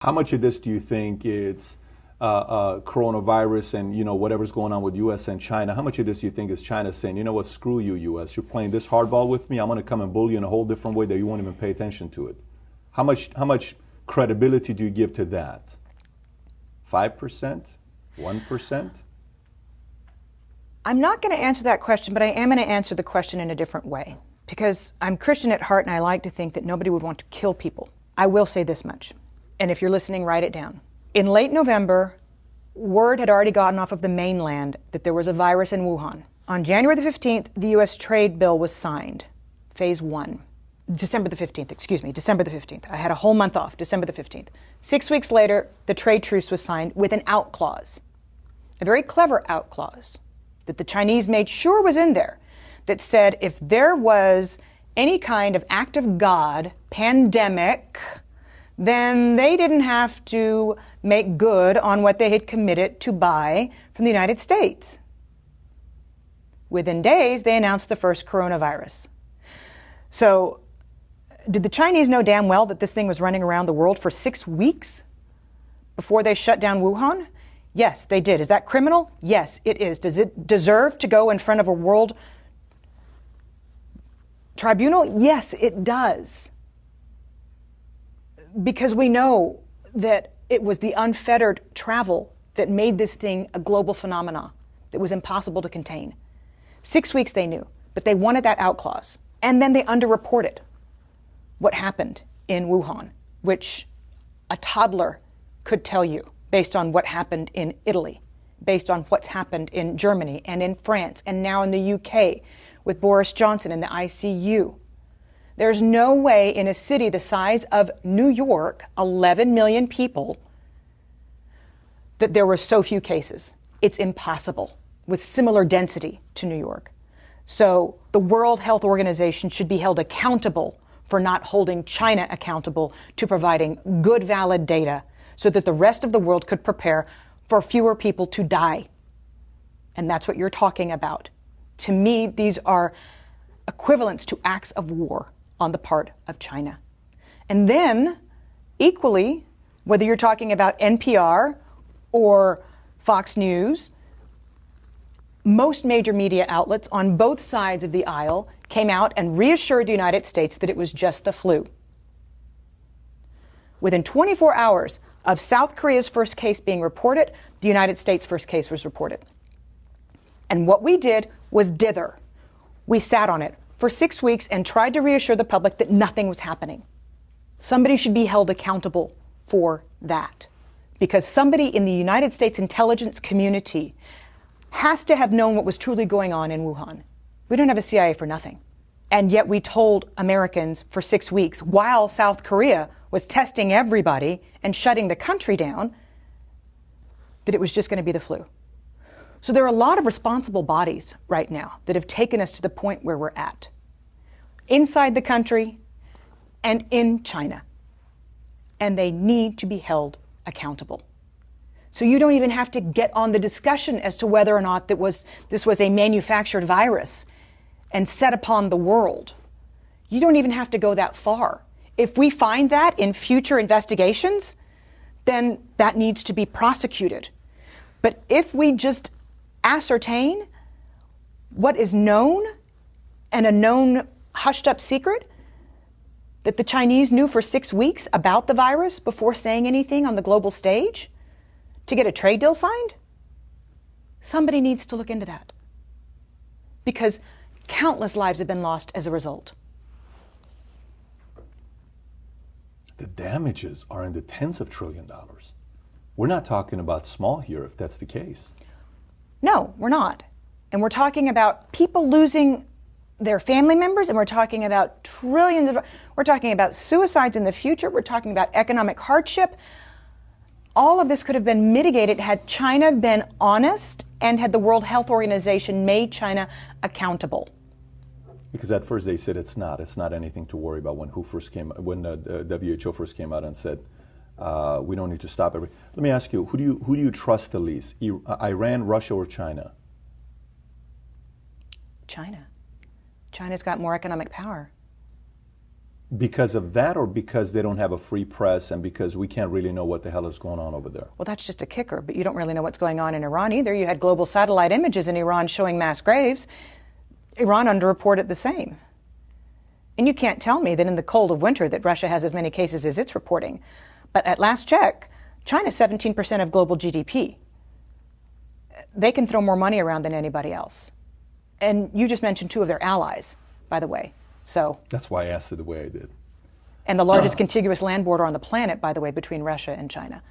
How much of this do you think it's coronavirus and whatever's going on with U.S. and China? How much of this do you think is China saying, you know what, screw you, U.S. You're playing this hardball with me. I'm going to come and bully you in a whole different way that you won't even pay attention to it. How much credibility do you give to that? 5%? 1%? I'm not going to answer that question, but I am going to answer the question in a different way. Because I'm Christian at heart and I like to think that nobody would want to kill people. I will say this much, and if you're listening, write it down. In late November, word had already gotten off of the mainland that there was a virus in Wuhan. On January the 15th, the U.S. trade bill was signed, phase 1. December the 15th. I had a whole month off, December the 15th. 6 weeks later, the trade truce was signed with an out clause, a very clever out clause that the Chinese made sure was in there, that said if there was any kind of act of God, pandemic, then they didn't have to make good on what they had committed to buy from the United States. Within days, they announced the first coronavirus. So, did the Chinese know damn well that this thing was running around the world for 6 weeks before they shut down Wuhan? Yes, they did. Is that criminal? Yes, it is. Does it deserve to go in front of a world tribunal? Yes, it does. Because we know that it was the unfettered travel that made this thing a global phenomenon that was impossible to contain. 6 weeks they knew, but they wanted that out clause. And then they underreported what happened in Wuhan, which a toddler could tell you based on what happened in Italy, based on what's happened in Germany and in France and now in the UK with Boris Johnson in the ICU. There's no way in a city the size of New York, 11 million people, that there were so few cases. It's impossible with similar density to New York. So the World Health Organization should be held accountable for not holding China accountable to providing good, valid data so that the rest of the world could prepare for fewer people to die. And that's what you're talking about. To me, these are equivalents to acts of war on the part of China. And then, equally, whether you're talking about NPR or Fox News, most major media outlets on both sides of the aisle came out and reassured the United States that it was just the flu. Within 24 hours of South Korea's first case being reported, the United States' first case was reported. And what we did was dither. We sat on it for 6 weeks and tried to reassure the public that nothing was happening. Somebody should be held accountable for that. Because somebody in the United States intelligence community has to have known what was truly going on in Wuhan. We don't have a CIA for nothing. And yet we told Americans for 6 weeks, while South Korea was testing everybody and shutting the country down, that it was just going to be the flu. So there are a lot of responsible bodies right now that have taken us to the point where we're at, inside the country and in China. And they need to be held accountable. So you don't even have to get on the discussion as to whether or not this was a manufactured virus and set upon the world. You don't even have to go that far. If we find that in future investigations, then that needs to be prosecuted. But if we just ascertain what is known and a known hushed up secret that the Chinese knew for 6 weeks about the virus before saying anything on the global stage to get a trade deal signed, somebody needs to look into that. Because countless lives have been lost as a result. The damages are in the tens of trillions of dollars. We're not talking about small here if that's the case. No, we're not. And we're talking about people losing their family members, and we're talking about we're talking about suicides in the future, we're talking about economic hardship. All of this could have been mitigated had China been honest and had the World Health Organization made China accountable. Because at first they said it's not anything to worry about when the WHO first came out and said we don't need to stop everything. Let me ask you, who do you trust the least? Iran, Russia, or China? China. China's got more economic power. Because of that, or because they don't have a free press and because we can't really know what the hell is going on over there? Well, that's just a kicker, but you don't really know what's going on in Iran either. You had global satellite images in Iran showing mass graves. Iran underreported the same. And you can't tell me that in the cold of winter that Russia has as many cases as it's reporting. But at last check, China's 17% of global GDP. They can throw more money around than anybody else. And you just mentioned two of their allies, by the way. So that's why I asked it the way I did. And the largest contiguous land border on the planet, by the way, between Russia and China.